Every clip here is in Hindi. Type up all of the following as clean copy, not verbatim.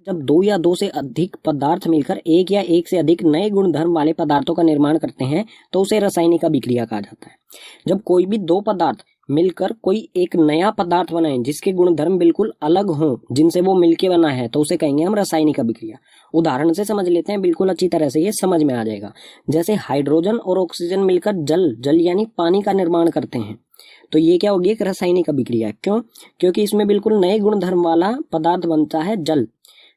जब दो या दो से अधिक पदार्थ मिलकर एक या एक से अधिक नए गुणधर्म वाले पदार्थों का निर्माण करते हैं तो उसे रासायनिक अभिक्रिया कहा जाता है। जब कोई भी दो पदार्थ मिलकर कोई एक नया पदार्थ बनाए जिसके गुणधर्म बिल्कुल अलग हों जिनसे वो मिलके बना है तो उसे कहेंगे हम रासायनिक अभिक्रिया। उदाहरण से समझ लेते हैं, बिल्कुल अच्छी तरह से ये समझ में आ जाएगा। जैसे हाइड्रोजन और ऑक्सीजन मिलकर जल यानी पानी का निर्माण करते हैं तो ये क्या होगी, एक रासायनिक अभिक्रिया। क्यों? क्योंकि इसमें बिल्कुल नए गुणधर्म वाला पदार्थ बनता है जल।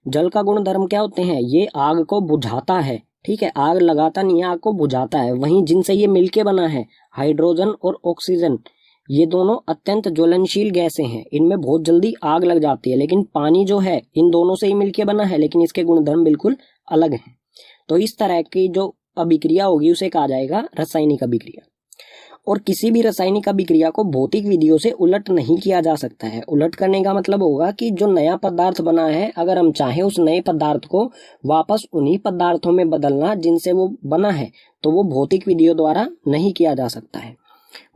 जल का गुणधर्म क्या होते हैं, ये आग को बुझाता है। ठीक है, आग लगाता नहीं है, आग को बुझाता है। वहीं जिनसे ये मिलके बना है हाइड्रोजन और ऑक्सीजन, ये दोनों अत्यंत ज्वलनशील गैसें हैं, इनमें बहुत जल्दी आग लग जाती है। लेकिन पानी जो है इन दोनों से ही मिलके बना है लेकिन इसके गुणधर्म बिल्कुल अलग हैं। तो इस तरह की जो अभिक्रिया होगी उसे कहा जाएगा रासायनिक अभिक्रिया। और किसी भी रासायनिक अभिक्रिया को भौतिक विधियों से उलट नहीं किया जा सकता है। उलट करने का मतलब होगा कि जो नया पदार्थ बना है, अगर हम चाहें उस नए पदार्थ को वापस उन्हीं पदार्थों में बदलना जिनसे वो बना है, तो वो भौतिक विधियों द्वारा नहीं किया जा सकता है।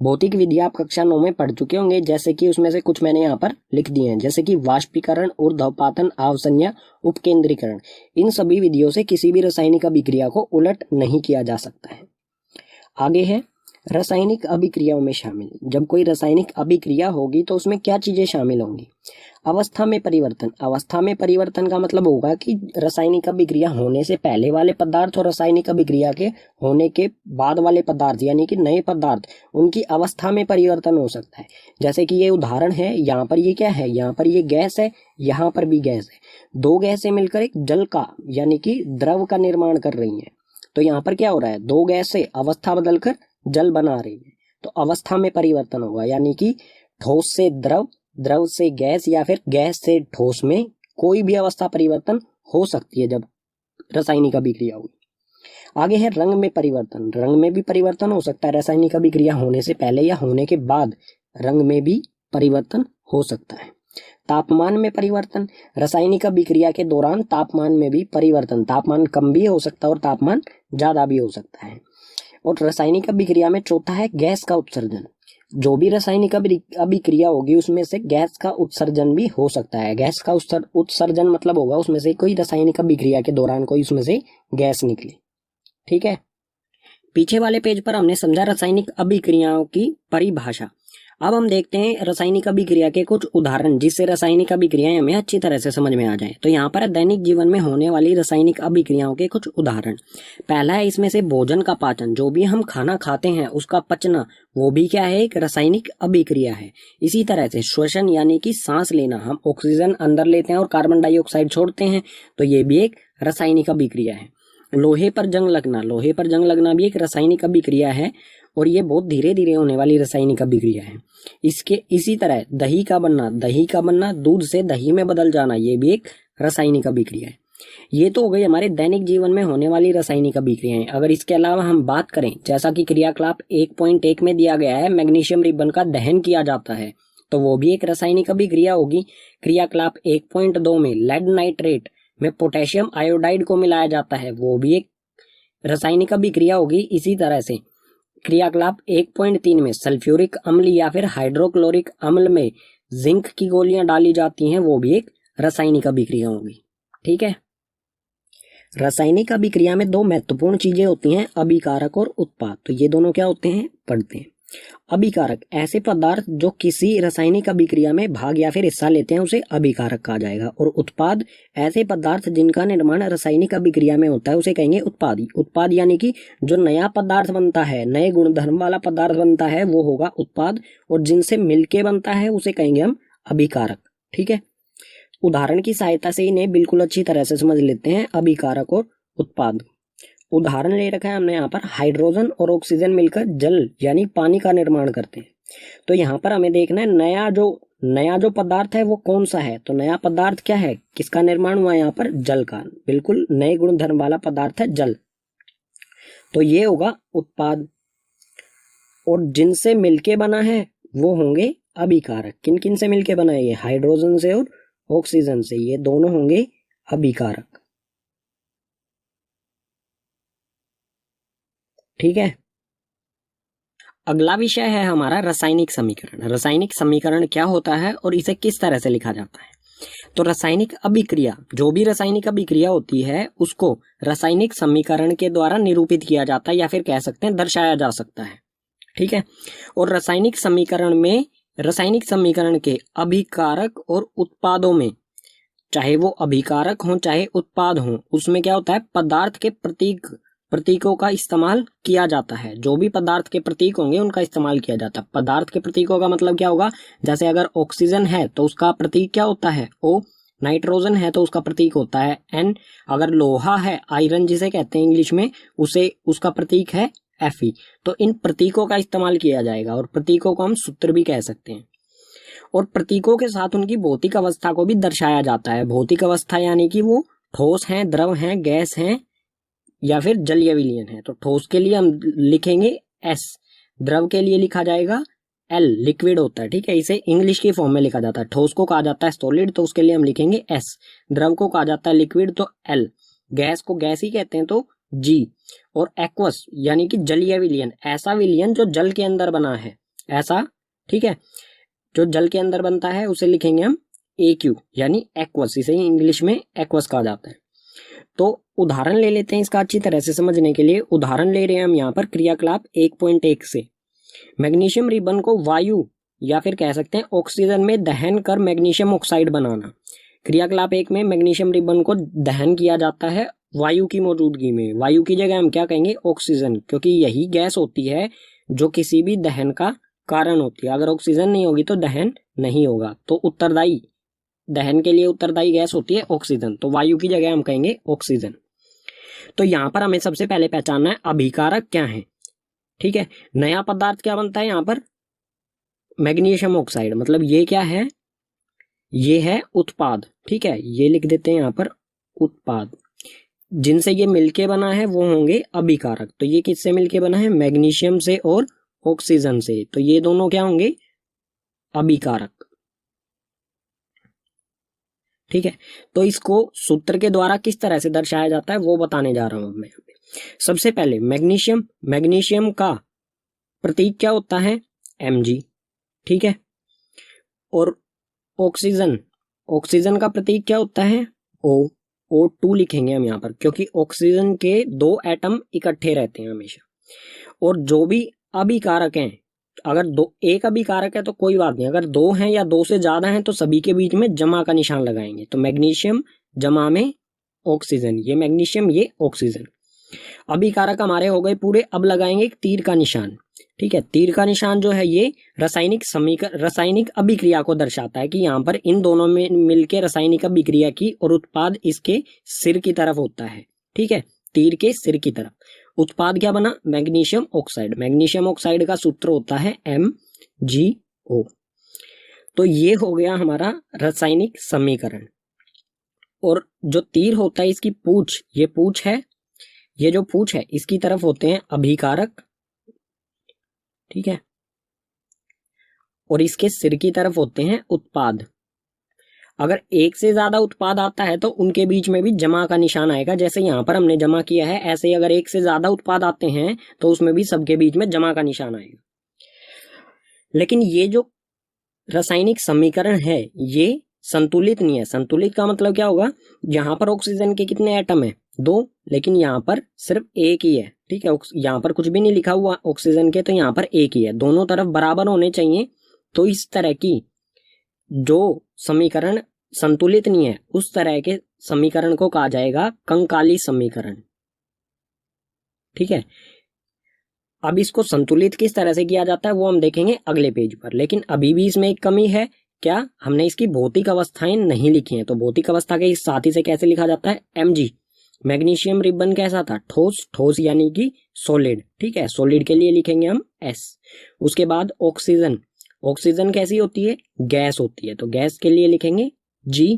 भौतिक विधि आप कक्षा 9 में पढ़ चुके होंगे, जैसे कि उसमें से कुछ मैंने यहाँ पर लिख दिए हैं, जैसे कि वाष्पीकरण, ऊर्ध्वपातन, आवसंज्ञा, उपकेंद्रीकरण। इन सभी विधियों से किसी भी रासायनिक अभिक्रिया को उलट नहीं किया जा सकता है। आगे है रासायनिक अभिक्रियाओं में शामिल। जब कोई रासायनिक अभिक्रिया होगी तो उसमें क्या चीजें शामिल होंगी? अवस्था में परिवर्तन। अवस्था में परिवर्तन का मतलब होगा कि रासायनिक अभिक्रिया होने से पहले वाले पदार्थ और रासायनिक अभिक्रिया के होने के बाद वाले पदार्थ यानी कि नए पदार्थ, उनकी अवस्था में परिवर्तन हो सकता है। जैसे कि ये उदाहरण है, यहाँ पर ये क्या है, यहाँ पर ये गैस है, यहाँ पर भी गैस है। दो गैसें मिलकर एक जल का यानी कि द्रव का निर्माण कर रही है। तो यहाँ पर क्या हो रहा है, दो गैस से अवस्था बदलकर जल बना रही है, तो अवस्था में परिवर्तन होगा। यानी कि ठोस से द्रव, द्रव से गैस या फिर गैस से ठोस में कोई भी अवस्था परिवर्तन हो सकती है जब रासायनिक अभिक्रिया होगी। आगे है रंग में परिवर्तन। रंग में भी परिवर्तन हो सकता है, रासायनिक अभिक्रिया होने से पहले या होने के बाद रंग में भी परिवर्तन हो सकता है। तापमान में परिवर्तन। रासायनिक अभिक्रिया के दौरान तापमान में भी परिवर्तन, तापमान कम भी हो सकता है और तापमान ज्यादा भी हो सकता है। और रासायनिक अभिक्रिया में चौथा है गैस का उत्सर्जन। जो भी रासायनिक अभिक्रिया होगी उसमें से गैस का उत्सर्जन भी हो सकता है। गैस का उत्सर्जन मतलब होगा उसमें से कोई रासायनिक अभिक्रिया के दौरान कोई उसमें से गैस निकले। ठीक है, पीछे वाले पेज पर हमने समझा रासायनिक अभिक्रियाओं की परिभाषा। अब हम देखते हैं रासायनिक अभिक्रिया के कुछ उदाहरण जिससे रासायनिक अभिक्रियाएं हमें अच्छी तरह से समझ में आ जाए। तो यहाँ पर दैनिक जीवन में होने वाली रासायनिक अभिक्रियाओं के कुछ उदाहरण। पहला है इसमें से भोजन का पाचन। जो भी हम खाना खाते हैं उसका पचना, वो भी क्या है, एक रासायनिक अभिक्रिया है। इसी तरह से श्वसन यानी कि सांस लेना, हम ऑक्सीजन अंदर लेते हैं और कार्बन डाइऑक्साइड छोड़ते हैं, तो ये भी एक रासायनिक अभिक्रिया है। लोहे पर जंग लगना, लोहे पर जंग लगना भी एक रासायनिक अभिक्रिया है और ये बहुत धीरे धीरे होने वाली रासायनिक अभिक्रिया है। इसी तरह दही का बनना, दूध से दही में बदल जाना, ये भी एक रासायनिक अभिक्रिया है। ये तो हो गई हमारे दैनिक जीवन में होने वाली रासायनिक अभिक्रियाएं। अगर इसके अलावा हम बात करें, जैसा कि क्रियाकलाप 1.1 में दिया गया है, मैग्नीशियम रिबन का दहन किया जाता है, तो वो भी एक रासायनिक अभिक्रिया होगी। क्रियाकलाप 1.2 में लेड नाइट्रेट में पोटेशियम आयोडाइड को मिलाया जाता है, वो भी एक रासायनिक अभिक्रिया होगी। इसी तरह से क्रियाकलाप 1.3 में सल्फ्यूरिक अम्ल या फिर हाइड्रोक्लोरिक अम्ल में जिंक की गोलियां डाली जाती हैं, वो भी एक रासायनिक अभिक्रिया होगी। ठीक है, रासायनिक अभिक्रिया में दो महत्वपूर्ण चीजें होती हैं, अभिकारक और उत्पाद। तो ये दोनों क्या होते हैं, पढ़ते हैं। अभिकारक ऐसे पदार्थ जो किसी रासायनिक अभिक्रिया में भाग या फिर हिस्सा लेते हैं, उसे अभिकारक कहा जाएगा। और उत्पाद ऐसे पदार्थ जिनका निर्माण रासायनिक अभिक्रिया में होता है, उसे कहेंगे उत्पाद। उत्पाद यानी कि जो नया पदार्थ बनता है, नए गुणधर्म वाला पदार्थ बनता है, वो होगा उत्पाद। और जिनसे मिलके बनता है उसे कहेंगे हम अभिकारक। ठीक है, उदाहरण की सहायता से इन्हें बिल्कुल अच्छी तरह से समझ लेते हैं, अभिकारक और उत्पाद। उदाहरण ले रखा है हमने यहाँ पर, हाइड्रोजन और ऑक्सीजन मिलकर जल यानी पानी का निर्माण करते हैं। तो यहाँ पर हमें देखना है नया जो पदार्थ है वो कौन सा है। तो नया पदार्थ क्या है, किसका निर्माण हुआ है, यहाँ पर जल का, बिल्कुल नए गुणधर्म वाला पदार्थ है जल। तो ये होगा उत्पाद। और जिनसे मिलके बना है वो होंगे अभिकारक। किन किन से मिलके बना है, ये हाइड्रोजन से और ऑक्सीजन से, ये दोनों होंगे अभिकारक। ठीक है, अगला विषय है हमारा रासायनिक समीकरण। रासायनिक समीकरण क्या होता है और इसे किस तरह से लिखा जाता है। तो रासायनिक अभिक्रिया, जो भी रासायनिक अभिक्रिया होती है उसको रासायनिक समीकरण के द्वारा निरूपित किया जाता है या फिर कह सकते हैं दर्शाया जा सकता है। ठीक है। और रासायनिक समीकरण में, रासायनिक समीकरण के अभिकारक और उत्पादों में, चाहे वो अभिकारक हो चाहे उत्पाद हो, उसमें क्या होता है, पदार्थ के प्रतीकों का इस्तेमाल किया जाता है। जो भी पदार्थ के प्रतीक होंगे उनका इस्तेमाल किया जाता है। पदार्थ के प्रतीकों का मतलब क्या होगा, जैसे अगर ऑक्सीजन है तो उसका प्रतीक क्या होता है, O। नाइट्रोजन है तो उसका प्रतीक होता है N। अगर लोहा है, आयरन जिसे कहते हैं इंग्लिश में, उसे उसका प्रतीक है Fe। तो इन प्रतीकों का इस्तेमाल किया जाएगा और प्रतीकों को हम सूत्र भी कह सकते हैं। और प्रतीकों के साथ उनकी भौतिक अवस्था को भी दर्शाया जाता है। भौतिक अवस्था यानी कि वो ठोस हैं, द्रव हैं, गैस हैं या फिर जलीय विलयन है। तो ठोस के लिए हम लिखेंगे S, द्रव के लिए लिखा जाएगा L, लिक्विड होता है। ठीक है, इसे इंग्लिश की फॉर्म में लिखा जाता है। ठोस को कहा जाता है सॉलिड, तो उसके लिए हम लिखेंगे S। द्रव को कहा जाता है लिक्विड, तो L। गैस को गैस ही कहते हैं, तो G। और एक्वस यानी कि जलीय विलयन, ऐसा विलयन जो जल के अंदर बना है, ऐसा, ठीक है, जो जल के अंदर बनता है उसे लिखेंगे हम AQ यानी एक्वस। इसे इंग्लिश में एक्वस कहा जाता है। तो उदाहरण ले लेते हैं इसका अच्छी तरह से समझने के लिए। उदाहरण ले रहे हैं हम यहाँ पर क्रियाकलाप 1.1 से। मैग्नीशियम रिबन को वायु या फिर कह सकते हैं ऑक्सीजन में दहन कर मैग्नीशियम ऑक्साइड बनाना। क्रियाकलाप 1 में मैग्नीशियम रिबन को दहन किया जाता है वायु की मौजूदगी में। वायु की जगह हम क्या कहेंगे, ऑक्सीजन, क्योंकि यही गैस होती है जो किसी भी दहन का कारण होती है। अगर ऑक्सीजन नहीं होगी तो दहन नहीं होगा। तो उत्तरदायी, दहन के लिए उत्तरदायी गैस होती है ऑक्सीजन, तो वायु की जगह हम कहेंगे ऑक्सीजन। तो यहां पर हमें सबसे पहले पहचानना है अभिकारक क्या है। ठीक है, नया पदार्थ क्या बनता है यहां पर, मैग्नीशियम ऑक्साइड, मतलब ये क्या है, ये है उत्पाद। ठीक है, ये लिख देते हैं यहां पर उत्पाद। जिनसे ये मिलके बना है वो होंगे अभिकारक। तो ये किससे मिलके बना है, मैग्नीशियम से और ऑक्सीजन से, तो ये दोनों क्या होंगे, अभिकारक। ठीक है, तो इसको सूत्र के द्वारा किस तरह से दर्शाया जाता है वो बताने जा रहा हूं मैं। सबसे पहले मैग्नीशियम, मैग्नीशियम का प्रतीक क्या होता है, Mg। ठीक है, और ऑक्सीजन, ऑक्सीजन का प्रतीक क्या होता है, O। O2 लिखेंगे हम यहाँ पर, क्योंकि ऑक्सीजन के 2 एटम इकट्ठे रहते हैं हमेशा। और जो भी अभिकारक हैं, अगर एक अभिकारक है तो कोई बात नहीं, अगर 2 हैं या 2 से ज्यादा हैं तो सभी के बीच में जमा का निशान लगाएंगे। तो मैग्नीशियम जमा में ऑक्सीजन, ये मैग्नीशियम ये ऑक्सीजन। अभिकारक हमारे हो गए पूरे। अब लगाएंगे एक तीर का निशान। ठीक है, तीर का निशान जो है ये रासायनिक समीकरण, रासायनिक अभिक्रिया को दर्शाता है कि यहाँ पर इन दोनों में मिलकर रासायनिक अभिक्रिया की और उत्पाद इसके सिर की तरफ होता है। ठीक है, तीर के सिर की तरफ उत्पाद क्या बना, मैग्नीशियम ऑक्साइड। मैग्नीशियम ऑक्साइड का सूत्र होता है MgO। तो ये हो गया हमारा रासायनिक समीकरण। और जो तीर होता है इसकी पूंछ, ये पूंछ है, ये जो पूंछ है इसकी तरफ होते हैं अभिकारक। ठीक है, और इसके सिर की तरफ होते हैं उत्पाद। अगर एक से ज्यादा उत्पाद आता है तो उनके बीच में भी जमा का निशान आएगा, जैसे यहां पर हमने जमा किया है, ऐसे ही अगर एक से ज्यादा उत्पाद आते हैं तो उसमें भी सबके बीच में जमा का निशान आएगा। लेकिन ये जो रासायनिक समीकरण है ये संतुलित नहीं है। संतुलित का मतलब क्या होगा, यहां पर ऑक्सीजन के कितने एटम है, 2, लेकिन यहाँ पर सिर्फ एक ही है। ठीक है, यहाँ पर कुछ भी नहीं लिखा हुआ ऑक्सीजन के, तो यहाँ पर एक ही है, दोनों तरफ बराबर होने चाहिए। तो इस तरह की जो समीकरण संतुलित नहीं है उस तरह के समीकरण को कहा जाएगा कंकाली समीकरण। ठीक है, अब इसको संतुलित किस तरह से किया जाता है वो हम देखेंगे अगले पेज पर। लेकिन अभी भी इसमें एक कमी है, क्या, हमने इसकी भौतिक अवस्थाएं नहीं लिखी हैं। तो भौतिक अवस्था के इस साथ ही से कैसे लिखा जाता है, Mg। मैग्नीशियम रिबन कैसा था, ठोस, ठोस यानी कि सॉलिड। ठीक है, सॉलिड के लिए लिखेंगे हम S। उसके बाद ऑक्सीजन, ऑक्सीजन कैसी होती है, गैस होती है, तो गैस के लिए लिखेंगे G।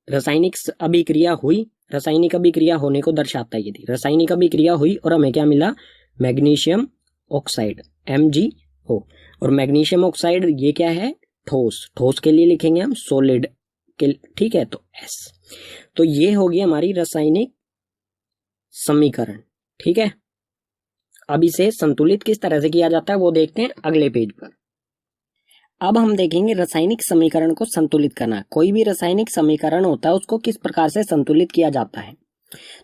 रासायनिक अभिक्रिया हुई, रासायनिक अभिक्रिया होने को दर्शाता है ये थी, रासायनिक अभिक्रिया हुई और हमें क्या मिला, मैग्नीशियम ऑक्साइड MgO। और मैग्नीशियम ऑक्साइड ये क्या है, ठोस, ठोस के लिए लिखेंगे हम सॉलिड के। ठीक है, तो S। तो ये होगी हमारी रासायनिक समीकरण। ठीक है, अब इसे संतुलित किस तरह से किया जाता है वो देखते हैं अगले पेज पर। अब हम देखेंगे रासायनिक समीकरण को संतुलित करना। कोई भी रासायनिक समीकरण होता है उसको किस प्रकार से संतुलित किया जाता है।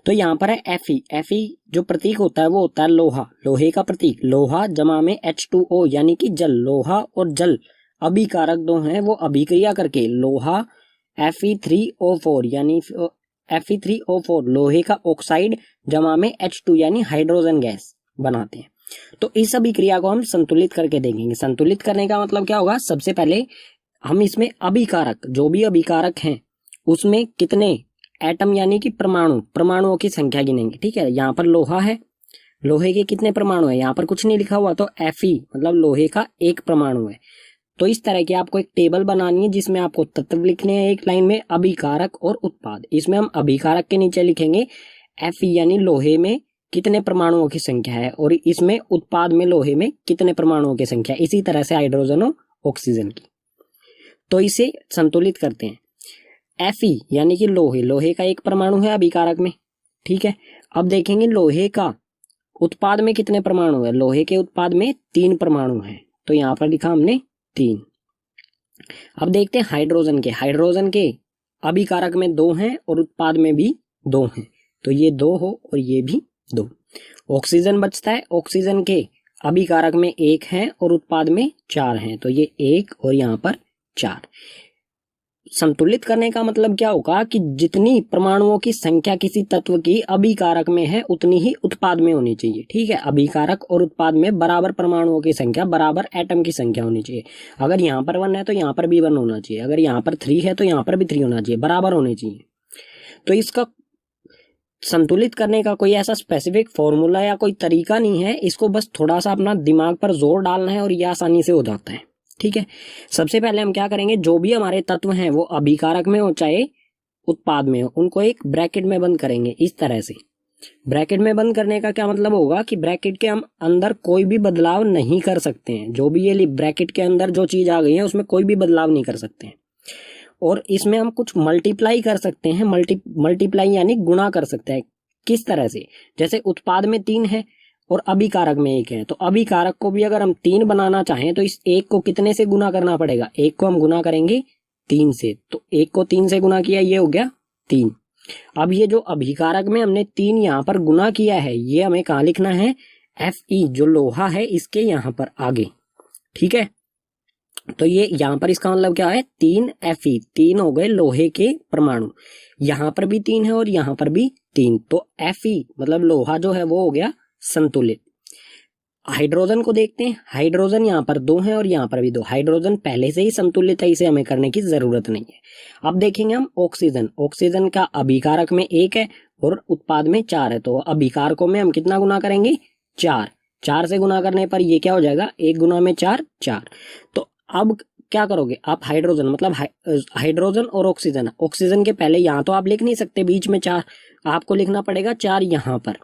तो यहाँ पर है Fe जो प्रतीक होता है वो होता है लोहा, लोहे का प्रतीक लोहा जमा में H2O यानी कि जल। लोहा और जल अभिकारक दो हैं, वो अभिक्रिया करके लोहा Fe3O4 यानी Fe3O4 लोहे का ऑक्साइड जमा में H2 यानी हाइड्रोजन गैस बनाते हैं। तो इस अभिक्रिया को हम संतुलित करके देखेंगे। संतुलित करने का मतलब क्या होगा, सबसे पहले हम इसमें अभिकारक, जो भी अभिकारक हैं उसमें कितने एटम यानी कि परमाणुओं की संख्या गिनेंगे। ठीक है, यहाँ पर लोहा है, लोहे के कितने परमाणु है, यहाँ पर कुछ नहीं लिखा हुआ, तो Fe मतलब लोहे का एक परमाणु है। तो इस तरह की आपको एक टेबल बनानी है जिसमें आपको तत्व लिखने हैं एक लाइन में, अभिकारक और उत्पाद। इसमें हम अभिकारक के नीचे लिखेंगे Fe यानी लोहे में कितने परमाणुओं की संख्या है, और इसमें उत्पाद में लोहे में कितने परमाणुओं की संख्या, इसी तरह से हाइड्रोजन और ऑक्सीजन की। तो इसे संतुलित करते हैं। Fe यानी कि लोहे का एक परमाणु है अभिकारक में। ठीक है, अब देखेंगे लोहे का उत्पाद में कितने परमाणु है। लोहे के उत्पाद में 3 परमाणु हैं, तो यहाँ पर लिखा हमने 3। अब देखते हैं हाइड्रोजन के अभिकारक में 2 हैं और उत्पाद में भी 2 हैं, तो ये 2 हो और ये भी 2। ऑक्सीजन बचता है, ऑक्सीजन के अभिकारक में 1 है और उत्पाद में 4 हैं, तो ये 1 और यहाँ पर 4। संतुलित करने का मतलब क्या होगा कि जितनी परमाणुओं की संख्या किसी तत्व की अभिकारक में है उतनी ही उत्पाद में होनी चाहिए। ठीक है, अभिकारक और उत्पाद में बराबर परमाणुओं की संख्या, बराबर एटम की संख्या होनी चाहिए। अगर यहाँ पर 1 है तो यहाँ पर भी 1 होना चाहिए, अगर यहाँ पर 3 है तो यहाँ पर भी 3 होना चाहिए, बराबर होने चाहिए। तो इसका संतुलित करने का कोई ऐसा स्पेसिफिक फॉर्मूला या कोई तरीका नहीं है, इसको बस थोड़ा सा अपना दिमाग पर जोर डालना है और ये आसानी से हो जाता है। ठीक है, सबसे पहले हम क्या करेंगे, जो भी हमारे तत्व हैं वो अभिकारक में हो चाहे उत्पाद में हो, उनको एक ब्रैकेट में बंद करेंगे इस तरह से। ब्रैकेट में बंद करने का क्या मतलब होगा कि ब्रैकेट के हम अंदर कोई भी बदलाव नहीं कर सकते हैं। जो भी ये ब्रैकेट के अंदर जो चीज आ गई है उसमें कोई भी बदलाव नहीं कर सकते हैं। और इसमें हम कुछ मल्टीप्लाई कर सकते हैं, मल्टीप्लाई यानी गुणा कर सकते हैं। किस तरह से, जैसे उत्पाद में 3 है और अभिकारक में 1 है, तो अभिकारक को भी अगर हम 3 बनाना चाहें तो इस 1 को कितने से गुना करना पड़ेगा, 1 को हम गुना करेंगे 3 से, तो 1 को 3 से गुना किया, ये हो गया 3। अब ये जो अभिकारक में हमने 3 यहाँ पर गुना किया है, ये हमें कहाँ लिखना है, Fe जो लोहा है इसके यहाँ पर आगे। ठीक है, तो ये यहाँ पर इसका मतलब क्या है, 3 Fe, 3 हो गए लोहे के परमाणु, यहाँ पर भी 3 है और यहाँ पर भी 3, तो Fe मतलब लोहा जो है वो हो गया संतुलित। हाइड्रोजन को देखते हैं, हाइड्रोजन यहाँ पर 2 है और यहाँ पर भी 2, हाइड्रोजन पहले से ही संतुलित है, इसे हमें करने की जरूरत नहीं है। अब देखेंगे हम ऑक्सीजन का अभिकारक में 1 है और उत्पाद में 4 है, तो अभिकारकों में हम कितना गुना करेंगे, 4 से गुना करने पर ये क्या हो जाएगा, 1 गुना में 4, 4। तो अब क्या करोगे आप, हाइड्रोजन मतलब हाइड्रोजन और ऑक्सीजन के पहले यहाँ तो आप लिख नहीं सकते बीच में 4, आपको लिखना पड़ेगा 4 यहाँ पर,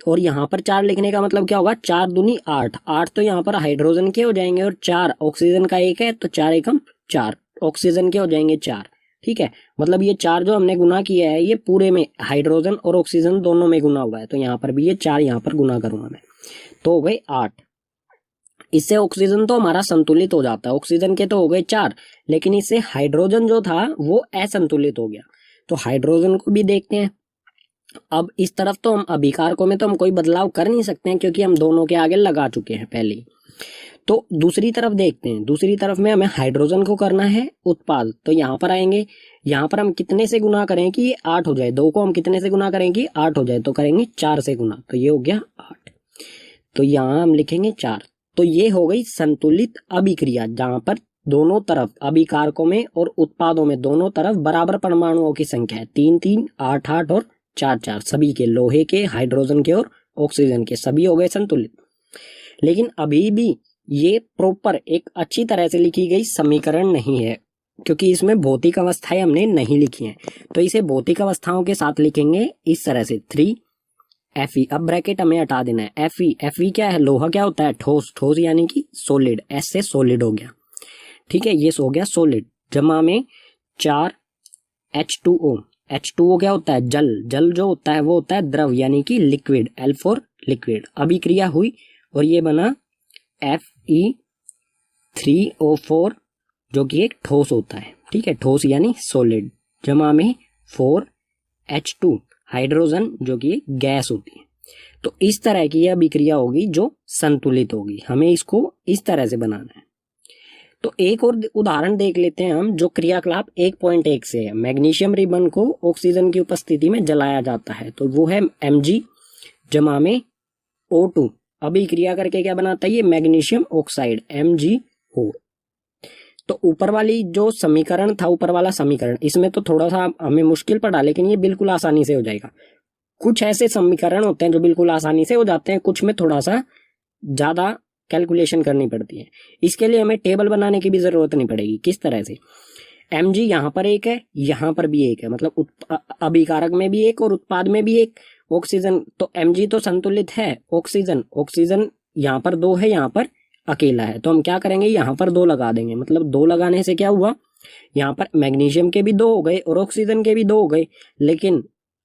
और यहाँ पर 4 लिखने का मतलब क्या होगा, 4 दूनी 8, 8 तो यहाँ पर हाइड्रोजन के हो जाएंगे और 4 ऑक्सीजन का 1 है, तो 4 एकम 4 ऑक्सीजन के हो जाएंगे 4। ठीक है, मतलब ये 4 जो हमने गुना किया है ये पूरे में हाइड्रोजन और ऑक्सीजन दोनों में गुना हुआ है, तो यहाँ पर भी ये 4 यहाँ पर गुना करूंगा मैं, तो हो गए 8। इससे ऑक्सीजन तो हमारा संतुलित हो जाता है, ऑक्सीजन के तो हो गए 4, लेकिन इससे हाइड्रोजन जो था वो असंतुलित हो गया। तो हाइड्रोजन को भी देखते हैं। अब इस तरफ तो हम अभिकारकों में तो हम कोई बदलाव कर नहीं सकते हैं क्योंकि हम दोनों के आगे लगा चुके हैं पहले ही। तो दूसरी तरफ देखते हैं, दूसरी तरफ में हमें हाइड्रोजन को करना है उत्पाद, तो यहाँ पर आएंगे, यहाँ पर हम कितने से गुना करें कि ये 8 हो जाए, 2 को हम कितने से गुना करेंगे 8 हो जाए, तो करेंगे 4 से गुना, तो ये हो गया 8, तो यहाँ हम लिखेंगे 4। तो ये हो गई संतुलित अभिक्रिया, जहां पर दोनों तरफ अभिकारकों में और उत्पादों में दोनों तरफ बराबर परमाणुओं की संख्या है, 3 3 8 8 और 4 4, सभी के, लोहे के, हाइड्रोजन के और ऑक्सीजन के, सभी हो गए संतुलित। लेकिन अभी भी ये प्रॉपर एक अच्छी तरह से लिखी गई समीकरण नहीं है क्योंकि इसमें भौतिक अवस्थाएं हमने नहीं लिखी हैं, तो इसे भौतिक अवस्थाओं के साथ लिखेंगे इस तरह से 3 Fe। अब ब्रैकेट हमें हटा देना है। Fe क्या है, लोहा क्या होता है, ठोस यानी कि सॉलिड, S से सॉलिड हो गया। ठीक है, ये हो गया सॉलिड, जमा में 4 H2O क्या होता है, जल जो होता है वो होता है द्रव यानी कि लिक्विड, L फॉर लिक्विड। अभिक्रिया हुई और ये बना Fe3O4 जो कि एक ठोस होता है, ठीक है, ठोस यानी सॉलिड, जमा में 4H2 हाइड्रोजन जो कि एक गैस होती है। तो इस तरह की यह अभिक्रिया होगी जो संतुलित होगी। हमें इसको इस तरह से बनाना है। तो एक और उदाहरण देख लेते हैं हम, जो क्रियाकलाप 1.1 से है। मैग्नीशियम रिबन को ऑक्सीजन की उपस्थिति में जलाया जाता है, तो वो है Mg जमा में O2। अभिक्रिया करके क्या बनाता है ये मैग्नीशियम ऑक्साइड MgO। तो ऊपर वाली जो समीकरण था, ऊपर वाला समीकरण, इसमें तो थोड़ा सा हमें मुश्किल पड़ा, लेकिन ये बिल्कुल आसानी से हो जाएगा। कुछ ऐसे समीकरण होते हैं जो बिल्कुल आसानी से हो जाते हैं, कुछ में थोड़ा सा ज्यादा कैलकुलेशन करनी पड़ती है। इसके लिए हमें टेबल बनाने की भी जरूरत नहीं पड़ेगी। किस तरह से, Mg यहाँ पर एक है, यहाँ पर भी एक है, मतलब अभिकारक में भी एक और उत्पाद में भी एक। ऑक्सीजन तो Mg तो संतुलित है, ऑक्सीजन यहाँ पर 2 है, यहाँ पर अकेला है। तो हम क्या करेंगे, यहाँ पर 2 लगा देंगे। मतलब 2 लगाने से क्या हुआ, यहाँ पर मैग्नीशियम के भी 2 हो गए और ऑक्सीजन के भी 2 हो गए। लेकिन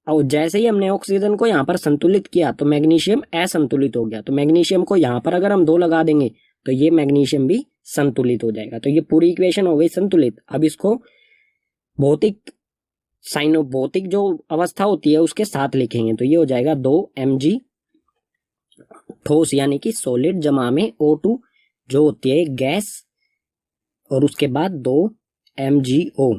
और जैसे ही हमने ऑक्सीजन को यहाँ पर संतुलित किया तो मैग्नीशियम असंतुलित हो गया। तो मैग्नीशियम को यहाँ पर अगर हम 2 लगा देंगे तो ये मैग्नीशियम भी संतुलित हो जाएगा। तो ये पूरी इक्वेशन हो गई संतुलित। अब इसको भौतिक जो अवस्था होती है उसके साथ लिखेंगे, तो ये हो जाएगा 2Mg ठोस यानी कि सॉलिड जमा में O2 जो होती है गैस, और उसके बाद 2MgO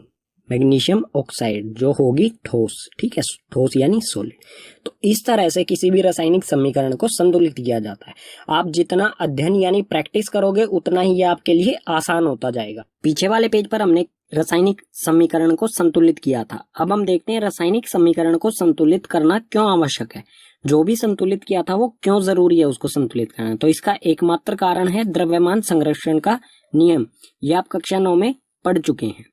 मैग्नीशियम ऑक्साइड जो होगी ठोस, ठीक है, ठोस यानी सॉलिड। तो इस तरह से किसी भी रासायनिक समीकरण को संतुलित किया जाता है। आप जितना अध्ययन यानी प्रैक्टिस करोगे उतना ही ये आपके लिए आसान होता जाएगा। पीछे वाले पेज पर हमने रासायनिक समीकरण को संतुलित किया था। अब हम देखते हैं रासायनिक समीकरण को संतुलित करना क्यों आवश्यक है, जो भी संतुलित किया था वो क्यों जरूरी है उसको संतुलित करना। तो इसका एकमात्र कारण है द्रव्यमान संरक्षण का नियम। ये आप कक्षा 9 में पढ़ चुके हैं।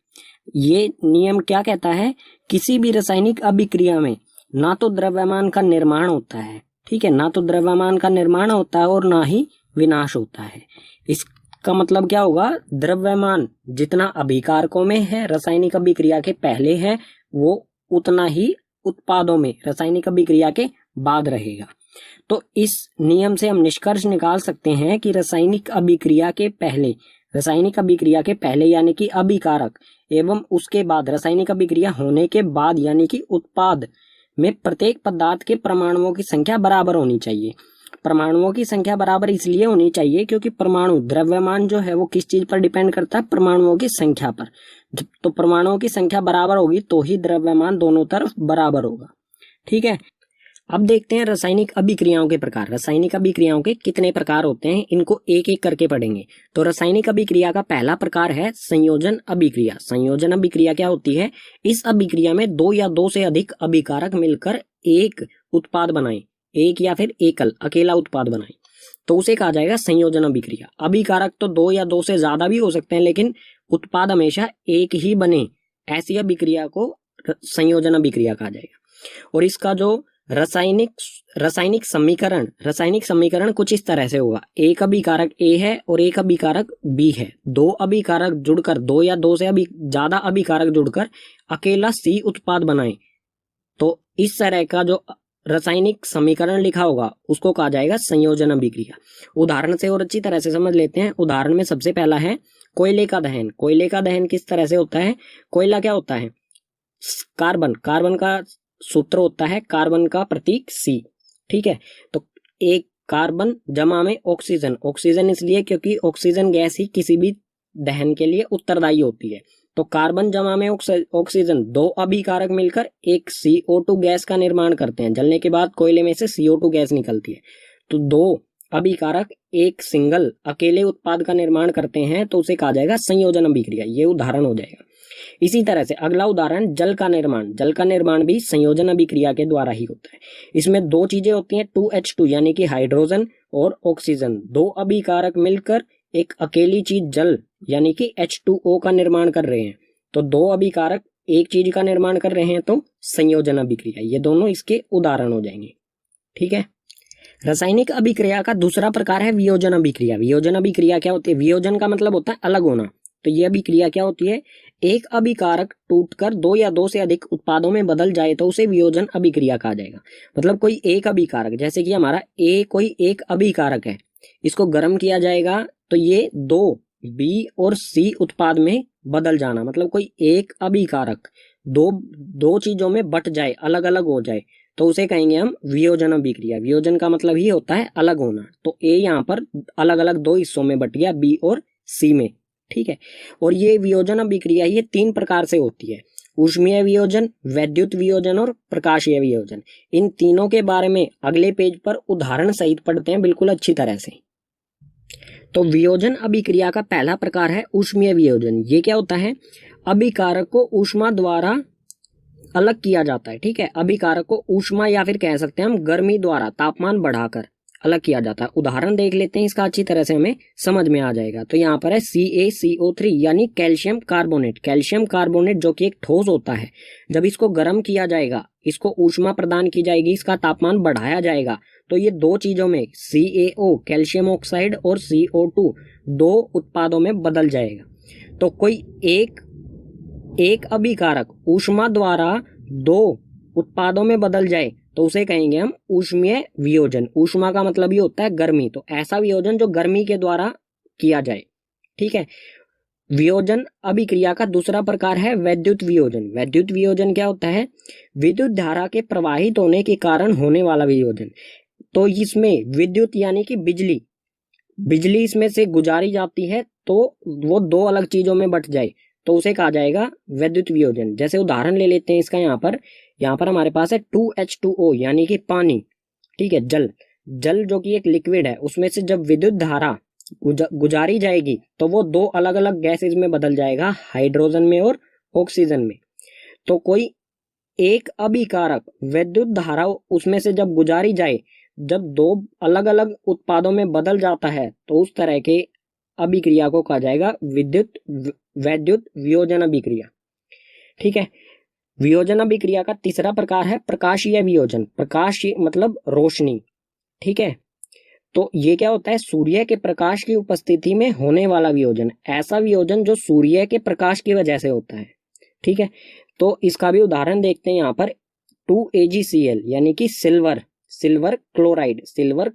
ये नियम क्या कहता है, किसी भी रासायनिक अभिक्रिया में ना तो द्रव्यमान का निर्माण होता है, ठीक है, ना तो द्रव्यमान का निर्माण होता है और ना ही विनाश होता है। इसका मतलब क्या होगा, द्रव्यमान जितना अभिकारकों में है रासायनिक अभिक्रिया के पहले है, वो उतना ही उत्पादों में रासायनिक अभिक्रिया के बाद रहेगा। तो इस नियम से हम निष्कर्ष निकाल सकते हैं कि रासायनिक अभिक्रिया के पहले यानी कि अभिकारक एवं उसके बाद रासायनिक अभिक्रिया होने के बाद यानी कि उत्पाद में प्रत्येक पदार्थ के परमाणुओं की संख्या बराबर होनी चाहिए। परमाणुओं की संख्या बराबर इसलिए होनी चाहिए क्योंकि परमाणु द्रव्यमान जो है वो किस चीज पर डिपेंड करता है, परमाणुओं की संख्या पर। तो परमाणुओं की संख्या बराबर होगी तो ही द्रव्यमान दोनों तरफ बराबर होगा, ठीक है। अब देखते हैं रासायनिक अभिक्रियाओं के प्रकार। रासायनिक अभिक्रियाओं के कितने प्रकार होते हैं, इनको एक एक करके पढ़ेंगे। तो रासायनिक अभिक्रिया का पहला प्रकार है संयोजन अभिक्रिया। संयोजन अभिक्रिया क्या होती है, इस अभिक्रिया में 2 या 2 से अधिक अभिकारक मिलकर एक उत्पाद बनाएं, एक या फिर अकेला उत्पाद बनाएं, तो उसे कहा जाएगा संयोजन अभिक्रिया। अभिकारक तो 2 या 2 से ज्यादा भी हो सकते हैं, लेकिन उत्पाद हमेशा एक ही बने, ऐसी अभिक्रिया को संयोजन अभिक्रिया कहा जाएगा। और इसका जो रासायनिक समीकरण कुछ इस तरह से होगा, एक अभिकारक A है और एक अभिकारक B है, 2 अभिकारक जुड़कर 2 या 2 से ज्यादा अभिकारक जुड़कर अकेला C उत्पाद बनाएं। तो इस तरह का जो रासायनिक समीकरण लिखा होगा उसको कहा जाएगा संयोजन अभिक्रिया। उदाहरण से और अच्छी तरह से समझ लेते हैं। उदाहरण में सबसे पहला है कोयले का दहन। कोयले का दहन किस तरह से होता है, कोयला क्या होता है, कार्बन का सूत्र होता है, कार्बन का प्रतीक C, ठीक है। तो एक कार्बन जमा में ऑक्सीजन इसलिए क्योंकि ऑक्सीजन गैस ही किसी भी दहन के लिए उत्तरदायी होती है। तो कार्बन जमा में ऑक्सीजन, 2 अभिकारक मिलकर एक CO2 गैस का निर्माण करते हैं। जलने के बाद कोयले में से CO2 गैस निकलती है। तो 2 अभिकारक एक सिंगल अकेले उत्पाद का निर्माण करते हैं, तो उसे कहा जाएगा संयोजन अभिक्रिया। ये उदाहरण हो जाएगा। इसी तरह से अगला उदाहरण जल का निर्माण भी संयोजन अभिक्रिया के द्वारा ही होता है। इसमें 2 चीजें होती हैं, 2H2 यानी कि हाइड्रोजन और ऑक्सीजन, 2 अभिकारक मिलकर एक अकेली चीज जल यानी कि H2O का निर्माण कर रहे हैं। तो 2 अभिकारक एक चीज का निर्माण कर रहे हैं तो संयोजन अभिक्रिया। ये दोनों इसके उदाहरण हो जाएंगे, ठीक है। रासायनिक अभिक्रिया का दूसरा प्रकार है वियोजन अभिक्रिया। वियोजन अभिक्रिया क्या होती है, वियोजन का मतलब होता है अलग होना। तो यह अभिक्रिया क्या होती है, एक अभिकारक टूटकर 2 या 2 से अधिक उत्पादों में बदल जाए तो उसे वियोजन अभिक्रिया कहा जाएगा। मतलब कोई एक अभिकारक, जैसे कि हमारा कोई एक अभिकारक है, इसको गर्म किया जाएगा तो ये 2 बी और सी उत्पाद में बदल जाना, मतलब कोई एक अभिकारक दो चीजों में बट जाए, अलग अलग हो जाए, तो उसे कहेंगे हम वियोजन अभिक्रिया। वियोजन का मतलब ही होता है अलग होना। तो ए यहाँ पर अलग अलग दो हिस्सों में बट गया, बी और सी में, ठीक है। और ये वियोजन अभिक्रिया ये 3 प्रकार से होती है, ऊष्मीय वियोजन, वैद्युत वियोजन और प्रकाशीय वियोजन। इन तीनों के बारे में अगले पेज पर उदाहरण सहित पढ़ते हैं बिल्कुल अच्छी तरह से। तो वियोजन अभिक्रिया का पहला प्रकार है ऊष्मीय वियोजन। ये क्या होता है? अभिकारक को ऊष्मा द्वारा अलग किया जाता है, ठीक है। अभिकारक को ऊष्मा या फिर कह सकते हैं हम गर्मी द्वारा तापमान बढ़ाकर अलग किया जाता है। उदाहरण देख लेते हैं इसका, अच्छी तरह से हमें समझ में आ जाएगा। तो यहाँ पर है CaCO3 यानी कैल्शियम कार्बोनेट। कैल्शियम कार्बोनेट जो कि एक ठोस होता है, जब इसको गर्म किया जाएगा, इसको ऊष्मा प्रदान की जाएगी, इसका तापमान बढ़ाया जाएगा, तो ये दो चीजों में CaO कैल्शियम ऑक्साइड और CO2 दो उत्पादों में बदल जाएगा। तो कोई एक अभिकारक ऊष्मा द्वारा दो उत्पादों में बदल जाए तो उसे कहेंगे हम ऊष्मीय वियोजन। ऊष्मा का मतलब ये होता है गर्मी, तो ऐसा वियोजन जो गर्मी के द्वारा किया जाए, ठीक है। वियोजन अभिक्रिया का दूसरा प्रकार है वैद्युत वियोजन। वैद्युत वियोजन क्या होता है? विद्युत धारा के प्रवाहित होने के कारण होने वाला वियोजन। तो इसमें विद्युत यानी कि बिजली इसमें से गुजारी जाती है, तो वो दो अलग चीजों में बट जाए तो उसे कहा जाएगा वैद्युत वियोजन। जैसे उदाहरण ले लेते हैं इसका, यहाँ पर हमारे पास है 2H2O यानी कि पानी, ठीक है। जल जो कि एक लिक्विड है, उसमें से जब विद्युत धारा गुजारी जाएगी तो वो दो अलग अलग गैसेज में बदल जाएगा, हाइड्रोजन में और ऑक्सीजन में। तो कोई एक अभिकारक विद्युत धारा उसमें से जब गुजारी जाए, जब दो अलग अलग उत्पादों में बदल जाता है, तो उस तरह के अभिक्रिया को कहा जाएगा वैद्युत वियोजन अभिक्रिया, ठीक है। वियोजन अभिक्रिया का तीसरा प्रकार है प्रकाशीय वियोजन। प्रकाश मतलब रोशनी, ठीक है। तो ये क्या होता है? सूर्य के प्रकाश की उपस्थिति में होने वाला वियोजन। ऐसा वियोजन जो सूर्य के प्रकाश की वजह से होता है, ठीक है। तो इसका भी उदाहरण देखते हैं यहाँ पर 2AgCl यानी कि सिल्वर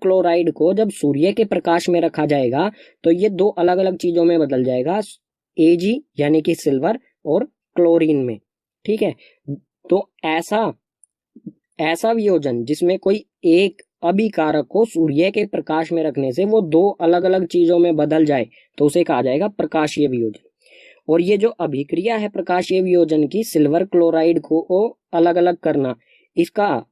क्लोराइड को जब सूर्य के प्रकाश में रखा जाएगा तो ये दो अलग अलग चीजों में बदल जाएगा, Ag यानी कि सिल्वर और क्लोरीन में, ठीक है। तो ऐसा वियोजन जिसमें कोई एक अभिकारक को सूर्य के प्रकाश में रखने से वो दो अलग अलग चीजों में बदल जाए तो उसे कहा जाएगा प्रकाशीय वियोजन। और ये जो अभिक्रिया है प्रकाशीय वियोजन की, सिल्वर क्लोराइड को अलग अलग करना, इसका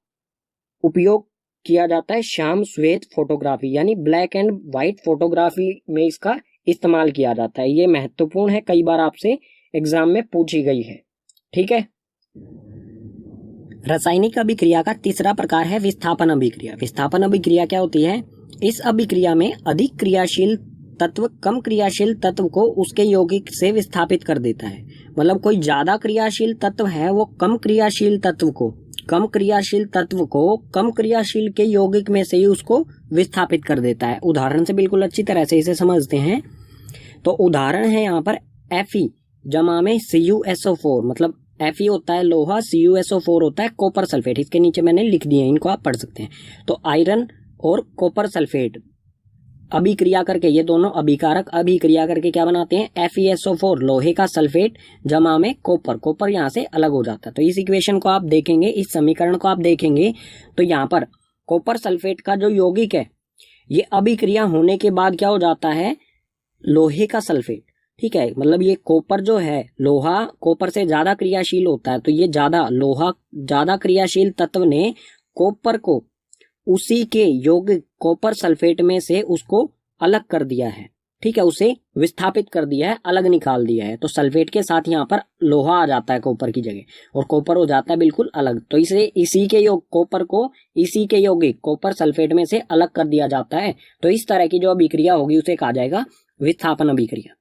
उपयोग किया जाता है श्याम श्वेत फोटोग्राफी यानी ब्लैक एंड व्हाइट फोटोग्राफी में इसका इस्तेमाल किया जाता है। ये महत्वपूर्ण है, कई बार आपसे एग्जाम में पूछी गई है, ठीक है। रासायनिक अभिक्रिया का तीसरा प्रकार है विस्थापन अभिक्रिया। विस्थापन अभिक्रिया क्या होती है? इस अभिक्रिया में अधिक क्रियाशील तत्व कम क्रियाशील तत्व को उसके यौगिक से विस्थापित कर देता है। मतलब कोई ज्यादा क्रियाशील तत्व है, वो कम क्रियाशील तत्व को कम क्रियाशील के यौगिक में से ही उसको विस्थापित कर देता है। उदाहरण से बिल्कुल अच्छी तरह से इसे समझते हैं। तो उदाहरण है यहाँ पर Fe जमा में CuSO4, मतलब Fe होता है लोहा, CuSO4 होता है कॉपर सल्फेट। इसके नीचे मैंने लिख दिए हैं, इनको आप पढ़ सकते हैं। तो आयरन और कॉपर सल्फेट अभिक्रिया करके, ये दोनों अभिकारक अभिक्रिया करके क्या बनाते हैं? FeSO4 लोहे का सल्फेट जमा में कॉपर यहाँ से अलग हो जाता है। तो इस इक्वेशन को आप देखेंगे, इस समीकरण को आप देखेंगे तो यहाँ पर कॉपर सल्फेट का जो यौगिक है, ये अभिक्रिया होने के बाद क्या हो जाता है? लोहे का सल्फेट, ठीक है। मतलब ये कॉपर जो है, लोहा कॉपर से ज्यादा क्रियाशील होता है, तो ये ज्यादा क्रियाशील तत्व ने कॉपर को उसी के यौगिक कॉपर सल्फेट में से उसको अलग कर दिया है, ठीक है। उसे विस्थापित कर दिया है, अलग निकाल दिया है। तो सल्फेट के साथ यहाँ पर लोहा आ जाता है कॉपर की जगह और कॉपर हो जाता है बिल्कुल अलग। तो कॉपर को इसी के यौगिक कॉपर सल्फेट में से अलग कर दिया जाता है। तो इस तरह की जो अभिक्रिया होगी उसे कहा जाएगा विस्थापन अभिक्रिया।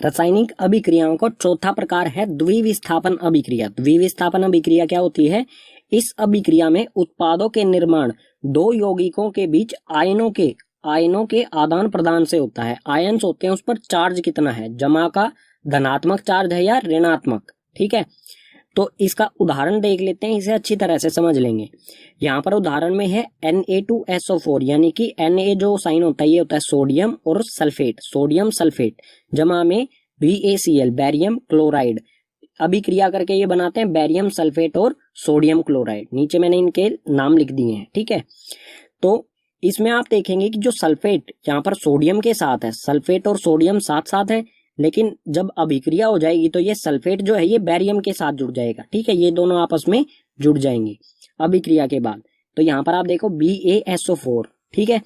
रासायनिक अभिक्रियाओं का चौथा प्रकार है द्विविस्थापन अभिक्रिया। द्विविस्थापन अभिक्रिया क्या होती है? इस अभिक्रिया में उत्पादों के निर्माण दो यौगिकों के बीच आयनों के आदान प्रदान से होता है। आयन्स होते हैं, उस पर चार्ज कितना है, जमा का धनात्मक चार्ज है या ऋणात्मक, ठीक है। तो इसका उदाहरण देख लेते हैं, इसे अच्छी तरह से समझ लेंगे। यहाँ पर उदाहरण में है Na2SO4, यानी कि Na जो साइन होता है ये होता है सोडियम और सल्फेट, सोडियम सल्फेट जमा में BaCl, बैरियम क्लोराइड, अभिक्रिया करके ये बनाते हैं बैरियम सल्फेट और सोडियम क्लोराइड। नीचे मैंने इनके नाम लिख दिए हैं, ठीक है। तो इसमें आप देखेंगे कि जो सल्फेट यहाँ पर सोडियम के साथ है, सल्फेट और सोडियम साथ साथ है, लेकिन जब अभिक्रिया हो जाएगी तो ये सल्फेट जो है ये बैरियम के साथ जुड़ जाएगा, ठीक है। ये दोनों आपस में जुड़ जाएंगे अभिक्रिया के बाद। तो यहाँ पर आप देखो BaSO4, ठीक है।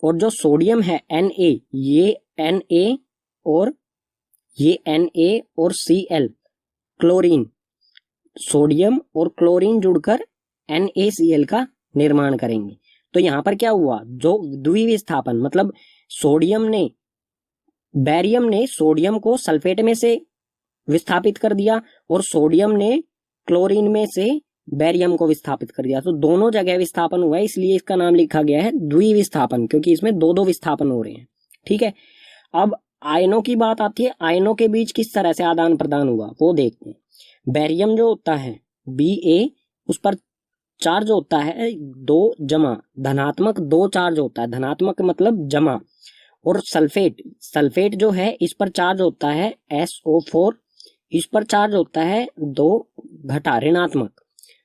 और जो सोडियम है Na, ये Na और ये Na और Cl, क्लोरीन, सोडियम और क्लोरीन जुड़कर NaCl का निर्माण करेंगे। तो यहाँ पर क्या हुआ, जो द्विविस्थापन मतलब बैरियम ने सोडियम को सल्फेट में से विस्थापित कर दिया और सोडियम ने क्लोरीन में से बैरियम को विस्थापित कर दिया। तो दोनों जगह विस्थापन हुआ है, इसलिए इसका नाम लिखा गया है द्विविस्थापन, क्योंकि इसमें दो दो विस्थापन हो रहे हैं, ठीक है। अब आयनों की बात आती है, आयनों के बीच किस तरह से आदान प्रदान हुआ वो देखते हैं। बैरियम जो होता है Ba, उस पर चार्ज होता है 2 जमा, धनात्मक 2 चार्ज होता है, धनात्मक मतलब जमा। और सल्फेट जो है इस पर चार्ज होता है SO4, इस पर चार्ज होता है 2 घटा ऋणात्मक,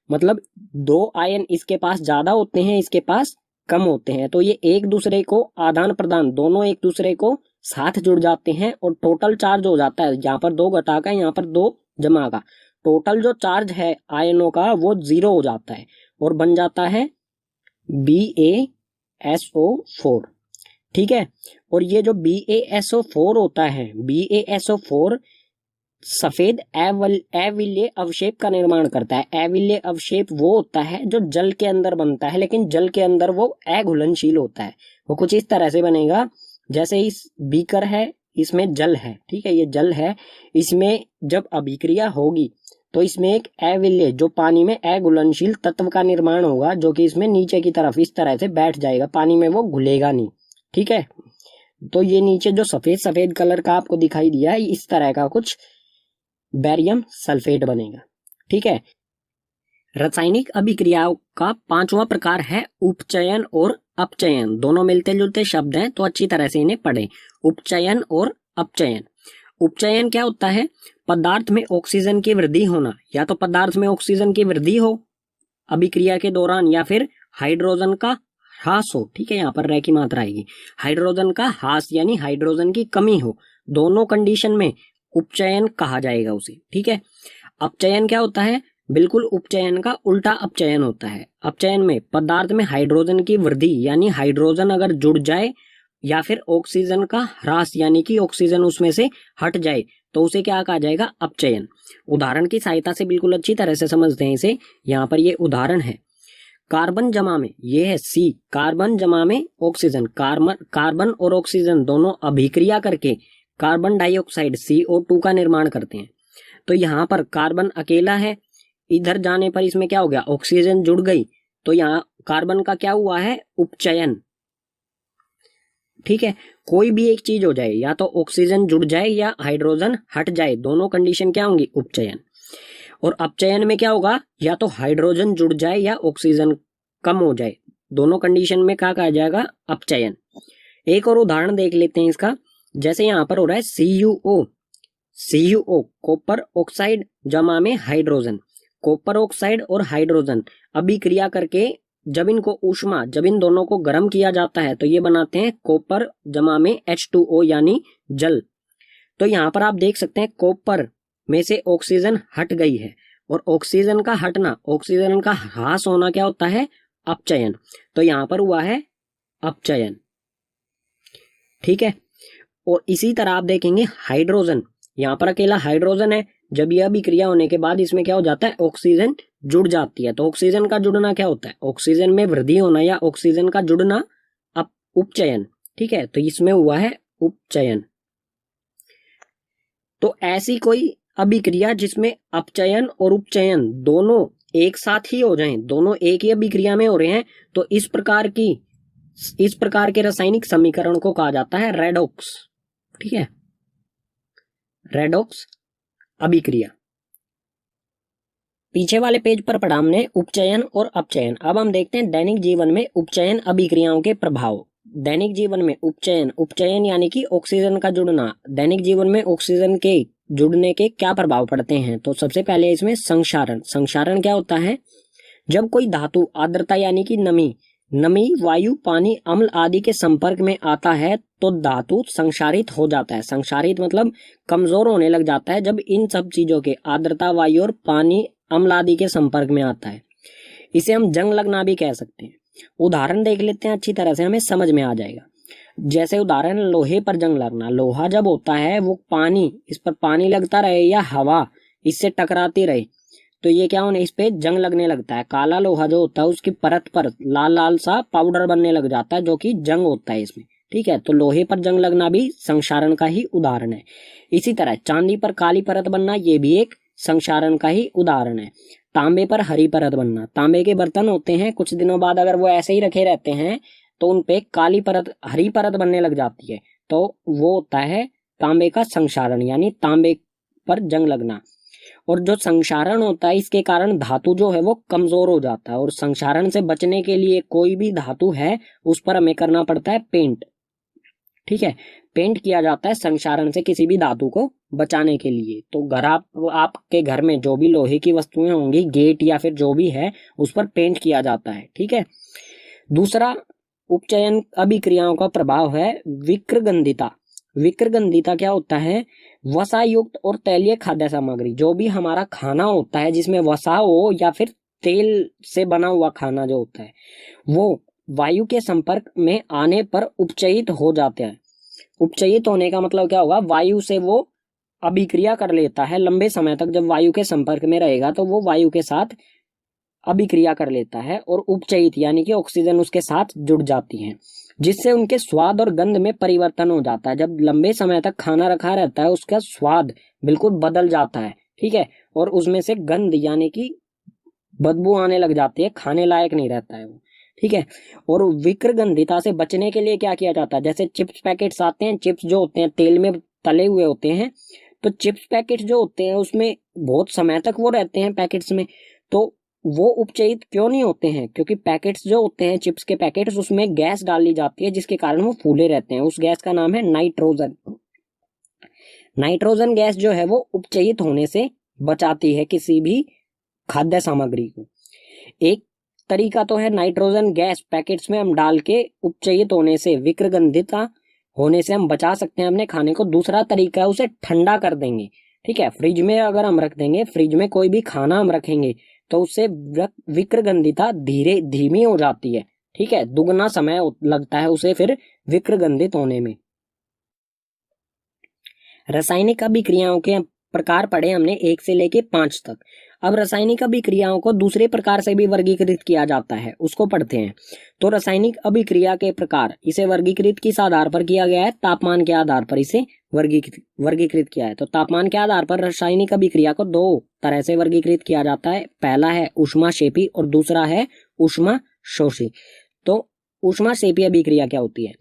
मतलब 2 आयन इसके पास ज्यादा होते हैं, इसके पास कम होते हैं। तो ये एक दूसरे को आदान प्रदान, दोनों एक दूसरे को साथ जुड़ जाते हैं और टोटल चार्ज हो जाता है, यहाँ पर 2 घटा का, यहाँ पर 2 जमा का, टोटल जो चार्ज है आयनों का वो 0 हो जाता है और बन जाता है BaSO4, ठीक है। और ये जो BaSO4 होता है, BaSO4 सफेद अविल्य अवशेप का निर्माण करता है। अविल्य अवशेप वो होता है जो जल के अंदर बनता है, लेकिन जल के अंदर वो अघुलनशील होता है। वो कुछ इस तरह से बनेगा, जैसे इस बीकर है, इसमें जल है, ठीक है, ये जल है, इसमें जब अभिक्रिया होगी तो इसमें एक अविल्य जो पानी में अघुलनशील तत्व का निर्माण होगा, जो कि इसमें नीचे की तरफ इस तरह से बैठ जाएगा, पानी में वो घुलेगा नहीं, ठीक है। तो ये नीचे जो सफेद सफेद कलर का आपको दिखाई दिया है, इस तरह का कुछ बैरियम सल्फेट बनेगा, ठीक है। रासायनिक अभिक्रियाओं का 5वां प्रकार है उपचयन और अपचयन। दोनों मिलते जुलते शब्द हैं, तो अच्छी तरह से इन्हें पढ़ें। उपचयन और अपचयन। उपचयन क्या होता है, पदार्थ में ऑक्सीजन की वृद्धि होना, या तो पदार्थ में ऑक्सीजन की वृद्धि हो अभिक्रिया के दौरान, या फिर हाइड्रोजन का ह्रास हो, ठीक है, यहाँ पर रह की मात्रा आएगी, हाइड्रोजन का ह्रास यानी हाइड्रोजन की कमी हो, दोनों कंडीशन में उपचयन कहा जाएगा उसे, ठीक है। अपचयन क्या होता है, बिल्कुल उपचयन का उल्टा अपचयन होता है। अपचयन में पदार्थ में हाइड्रोजन की वृद्धि यानी हाइड्रोजन अगर जुड़ जाए, या फिर ऑक्सीजन का ह्रास यानी कि ऑक्सीजन उसमें से हट जाए, तो उसे क्या कहा जाएगा, अपचयन। उदाहरण की सहायता से बिल्कुल अच्छी तरह से समझते हैं इसे। यहाँ पर ये उदाहरण है, कार्बन जमा में, ये है C, कार्बन जमा में ऑक्सीजन, कार्बन और ऑक्सीजन दोनों अभिक्रिया करके कार्बन डाइऑक्साइड CO2 का निर्माण करते हैं। तो यहाँ पर कार्बन अकेला है, इधर जाने पर इसमें क्या हो गया, ऑक्सीजन जुड़ गई, तो यहाँ कार्बन का क्या हुआ है, उपचयन, ठीक है। कोई भी एक चीज हो जाए, या तो ऑक्सीजन जुड़ जाए या हाइड्रोजन हट जाए, दोनों कंडीशन क्या होंगी, उपचयन। और अपचयन में क्या होगा, या तो हाइड्रोजन जुड़ जाए या ऑक्सीजन कम हो जाए, दोनों कंडीशन में क्या कहा जाएगा, अपचयन। एक और उदाहरण देख लेते हैं इसका, जैसे यहाँ पर हो रहा है CuO, कॉपर ऑक्साइड जमा में हाइड्रोजन, कॉपर ऑक्साइड और हाइड्रोजन अभिक्रिया करके जब इन दोनों को गर्म किया जाता है तो ये बनाते हैं कॉपर जमा में H2O यानी जल। तो यहाँ पर आप देख सकते हैं कॉपर में से ऑक्सीजन हट गई है, और ऑक्सीजन का हटना, ऑक्सीजन का ह्रास होना क्या होता है, अपचयन। तो यहाँ पर हुआ है अपचयन, ठीक है। और इसी तरह आप देखेंगे हाइड्रोजन, यहाँ पर अकेला हाइड्रोजन है, जब यह अभिक्रिया होने के बाद इसमें क्या हो जाता है, ऑक्सीजन जुड़ जाती है। तो ऑक्सीजन का जुड़ना क्या होता है, ऑक्सीजन में वृद्धि होना या ऑक्सीजन का जुड़ना उपचयन, ठीक है। तो इसमें हुआ है उपचयन। तो ऐसी कोई अभिक्रिया जिसमें अपचयन और उपचयन दोनों एक साथ ही हो जाएं, दोनों एक ही अभिक्रिया में हो रहे हैं, तो इस प्रकार के रासायनिक समीकरण को कहा जाता है रेडॉक्स, ठीक है, रेडॉक्स अभिक्रिया। पीछे वाले पेज पर पढ़ा हमने उपचयन और अपचयन। अब हम देखते हैं दैनिक जीवन में उपचयन अभिक्रियाओं के प्रभाव। दैनिक जीवन में उपचयन, उपचयन यानी कि ऑक्सीजन का जुड़ना, दैनिक जीवन में ऑक्सीजन के जुड़ने के क्या प्रभाव पड़ते हैं। तो सबसे पहले इसमें संक्षारण। संक्षारण क्या होता है? जब कोई धातु आर्द्रता यानी कि नमी वायु, पानी, अम्ल आदि के संपर्क में आता है तो धातु संक्षारित हो जाता है। संक्षारित मतलब कमजोर होने लग जाता है जब इन सब चीजों के आर्द्रता, वायु और पानी, अम्ल आदि के संपर्क में आता है। इसे हम जंग लगना भी कह सकते हैं। उदाहरण देख लेते हैं, अच्छी तरह से हमें समझ में आ जाएगा। जैसे उदाहरण, लोहे पर जंग लगना। लोहा जब होता है वो पानी, इस पर पानी लगता रहे या हवा इससे टकराती रहे तो ये क्या होने, इस पे जंग लगने लगता है। काला लोहा जो होता है उसकी परत पर लाल लाल सा पाउडर बनने लग जाता है जो कि जंग होता है इसमें। ठीक है, तो लोहे पर जंग लगना भी संक्षारण का ही उदाहरण है। इसी तरह चांदी पर काली परत बनना, ये भी एक संक्षारण का ही उदाहरण है। तांबे पर हरी परत बनना। तांबे के बर्तन होते हैं, कुछ दिनों बाद अगर वो ऐसे ही रखे रहते हैं तो उनपे काली परत, हरी परत बनने लग जाती है, तो वो होता है तांबे का संक्षारण, यानी तांबे पर जंग लगना। और जो संक्षारण होता है इसके कारण धातु जो है वो कमजोर हो जाता है। और संक्षारण से बचने के लिए कोई भी धातु है उस पर हमें करना पड़ता है पेंट। ठीक है, पेंट किया जाता है संक्षारण से किसी भी धातु को बचाने के लिए। तो आपके घर में जो भी लोहे की वस्तुएं होंगी, गेट या फिर जो भी है, उस पर पेंट किया जाता है। ठीक है, दूसरा उपचयन अभिक्रियाओं का प्रभाव है विक्रगंधिता। विक्रगंधिता क्या होता है? वसा युक्त और तैलीय खाद्य सामग्री, जो भी हमारा खाना होता है जिसमें वसा हो या फिर तेल से बना हुआ खाना जो होता है, वो वायु के संपर्क में आने पर उपचयित हो जाते हैं। उपचयित होने का मतलब क्या होगा? वायु से वो अभिक्रिया कर लेता है लंबे समय तक। जब वायु के संपर्क में रहेगा तो वो वायु के साथ अभिक्रिया कर लेता है और उपचयित यानी कि ऑक्सीजन उसके साथ जुड़ जाती है, जिससे उनके स्वाद और गंध में परिवर्तन हो जाता है। जब लंबे समय तक खाना रखा रहता है उसका स्वाद बिल्कुल बदल जाता है। ठीक है, और उसमें से गंध यानी कि बदबू आने लग जाती है, खाने लायक नहीं रहता है वो। ठीक है, और विक्रगंधिता से बचने के लिए क्या किया जाता है? जैसे चिप्स पैकेट्स आते हैं, चिप्स जो होते हैं तेल में तले हुए होते हैं, तो चिप्स पैकेट्स जो होते हैं उसमें बहुत समय तक वो रहते हैं पैकेट्स में, तो वो उपचयित क्यों नहीं होते हैं? क्योंकि पैकेट्स जो होते हैं, चिप्स के पैकेट्स, उसमें गैस डाली जाती है जिसके कारण वो फूले रहते हैं। उस गैस का नाम है नाइट्रोजन। नाइट्रोजन गैस जो है वो उपचयित होने से बचाती है किसी भी खाद्य सामग्री को। एक तरीका तो है नाइट्रोजन गैस पैकेट्स में हम डाल के उपचयित होने से, विक्रगंधिता होने से हम बचा सकते हैं अपने खाने को। दूसरा तरीका है उसे ठंडा कर देंगे। ठीक है, फ्रिज में अगर हम रख देंगे, फ्रिज में कोई भी खाना हम रखेंगे तो उससे विक्रगंधिता धीमी हो जाती है। ठीक है, दुगना समय लगता है उसे फिर विक्रगंधित होने में। रासायनिक अभिक्रियाओं के प्रकार पढ़े हमने 1 से लेके 5 तक। अब रासायनिक अभिक्रियाओं को दूसरे प्रकार से भी वर्गीकृत किया जाता है, उसको पढ़ते हैं। तो रासायनिक अभिक्रिया के प्रकार, इसे वर्गीकृत किस आधार पर किया गया है? तापमान के आधार पर इसे वर्गीकृत किया है। तो तापमान के आधार पर रासायनिक अभिक्रिया को 2 तरह से वर्गीकृत किया जाता है। पहला है ऊष्माक्षेपी और दूसरा है ऊष्माशोषी। तो ऊष्माक्षेपी अभिक्रिया क्या होती है?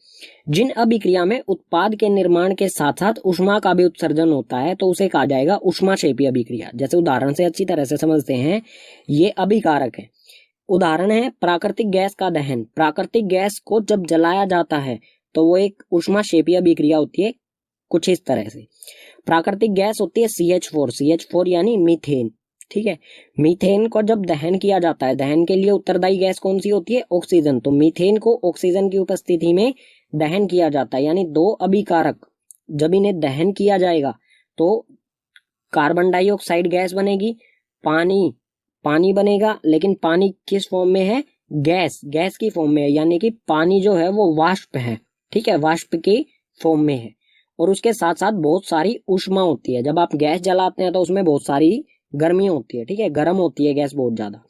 जिन अभिक्रिया में उत्पाद के निर्माण के साथ साथ ऊष्मा का भी उत्सर्जन होता है तो उसे कहा जाएगा ऊष्माक्षेपी अभिक्रिया। जैसे उदाहरण से अच्छी तरह से समझते हैं, ये अभिकारक है। उदाहरण है प्राकृतिक गैस का दहन। प्राकृतिक गैस को जब जलाया जाता है तो वो एक ऊष्माक्षेपी अभिक्रिया होती है कुछ इस तरह से। प्राकृतिक गैस होती है CH4 यानी मीथेन। ठीक है, मीथेन को जब दहन किया जाता है, दहन के लिए उत्तरदायी गैस कौन सी होती है? ऑक्सीजन। तो मीथेन को ऑक्सीजन की उपस्थिति में दहन किया जाता है, यानी 2 अभिकारक जब इन्हें दहन किया जाएगा तो कार्बन डाइऑक्साइड गैस बनेगी, पानी बनेगा। लेकिन पानी किस फॉर्म में है? गैस की फॉर्म में है, यानी कि पानी जो है वो वाष्प है। ठीक है, वाष्प की फॉर्म में है और उसके साथ साथ बहुत सारी ऊष्मा होती है। जब आप गैस जलाते हैं तो उसमें बहुत सारी गर्मी होती है। ठीक है, गर्म होती है गैस बहुत ज्यादा।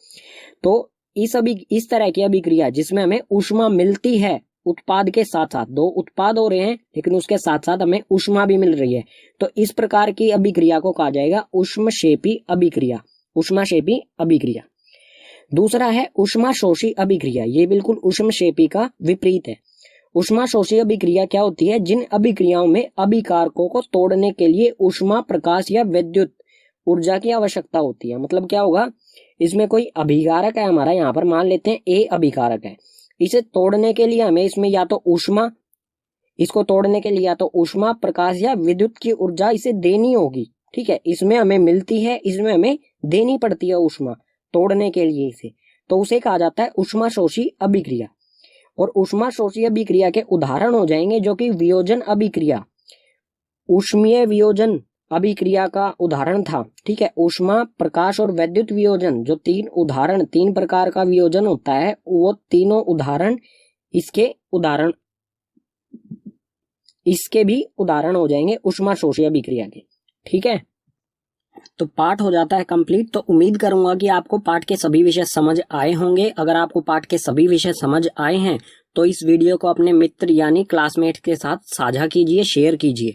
तो इस तरह की अभिक्रिया जिसमें हमें ऊष्मा मिलती है उत्पाद के साथ साथ, 2 उत्पाद हो रहे हैं लेकिन उसके साथ साथ हमें ऊष्मा भी मिल रही है, तो इस प्रकार की अभिक्रिया को कहा जाएगा ऊष्मक्षेपी अभिक्रिया। ऊष्माक्षेपी अभिक्रिया। दूसरा है ऊष्माशोषी अभिक्रिया। ये बिल्कुल ऊष्मक्षेपी का विपरीत है। ऊष्माशोषी अभिक्रिया क्या होती है? जिन अभिक्रियाओं में अभिकारकों को तोड़ने के लिए ऊष्मा, प्रकाश या विद्युत ऊर्जा की आवश्यकता होती है। मतलब क्या होगा इसमें कोई अभिकारक है हमारा, यहाँ पर मान लेते हैं ए अभिकारक है। इसे तोड़ने के लिए हमें इसमें या तो ऊष्मा, इसको तोड़ने के लिए या तो ऊष्मा, प्रकाश या विद्युत की ऊर्जा इसे देनी होगी। ठीक है, इसमें हमें मिलती है, इसमें हमें देनी पड़ती है ऊष्मा तोड़ने के लिए इसे, तो उसे कहा जाता है ऊष्माशोषी अभिक्रिया। और ऊष्माशोषी अभिक्रिया के उदाहरण हो जाएंगे जो कि वियोजन अभिक्रिया, ऊष्मीय वियोजन अभिक्रिया का उदाहरण था। ठीक है, ऊष्मा, प्रकाश और वैद्युत वियोजन, जो तीन प्रकार का वियोजन होता है, वो तीनों उदाहरण इसके भी उदाहरण हो जाएंगे ऊष्माशोषी अभिक्रिया के। ठीक है, तो पाठ हो जाता है कंप्लीट। तो उम्मीद करूंगा कि आपको पाठ के सभी विषय समझ आए होंगे। अगर आपको पाठ के सभी विषय समझ आए हैं तो इस वीडियो को अपने मित्र यानी क्लासमेट के साथ साझा कीजिए, शेयर कीजिए।